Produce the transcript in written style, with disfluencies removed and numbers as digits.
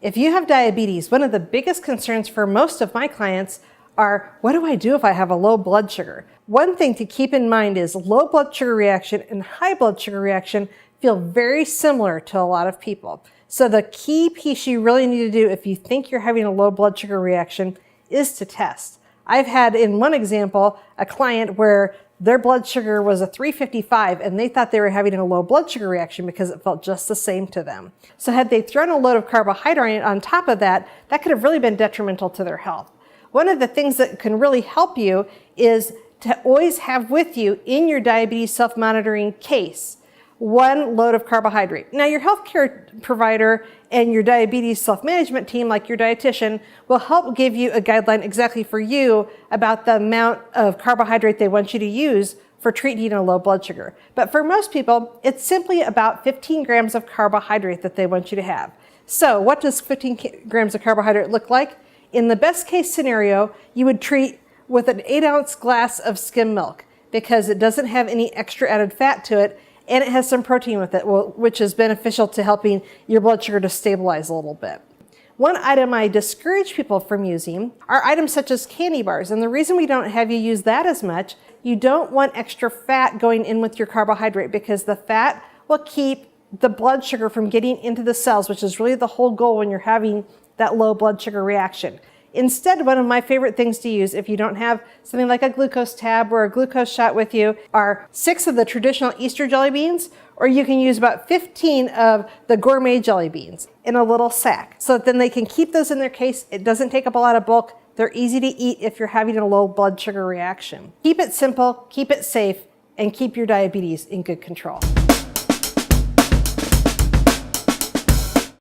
If you have diabetes, one of the biggest concerns for most of my clients are, what do I do if I have a low blood sugar? One thing to keep in mind is low blood sugar reaction and high blood sugar reaction feel very similar to a lot of people. So the key piece you really need to do if you think you're having a low blood sugar reaction is to test. I've had, in one example, a client where their blood sugar was a 355 and they thought they were having a low blood sugar reaction because it felt just the same to them. So had they thrown a load of carbohydrate on top of that, that could have really been detrimental to their health. One of the things that can really help you is to always have with you in your diabetes self-monitoring case one load of carbohydrate. Now, your healthcare provider and your diabetes self-management team, like your dietitian, will help give you a guideline exactly for you about the amount of carbohydrate they want you to use for treating a low blood sugar. But for most people, it's simply about 15 grams of carbohydrate that they want you to have. So what does 15 grams of carbohydrate look like? In the best case scenario, you would treat with an 8-ounce glass of skim milk because it doesn't have any extra added fat to it, and it has some protein with it, which is beneficial to helping your blood sugar to stabilize a little bit. One item I discourage people from using are items such as candy bars. And the reason we don't have you use that as much, you don't want extra fat going in with your carbohydrate because the fat will keep the blood sugar from getting into the cells, which is really the whole goal when you're having that low blood sugar reaction. Instead, one of my favorite things to use if you don't have something like a glucose tab or a glucose shot with you are 6 of the traditional Easter jelly beans, or you can use about 15 of the gourmet jelly beans in a little sack. So then they can keep those in their case. It doesn't take up a lot of bulk. They're easy to eat if you're having a low blood sugar reaction. Keep it simple, keep it safe, and keep your diabetes in good control.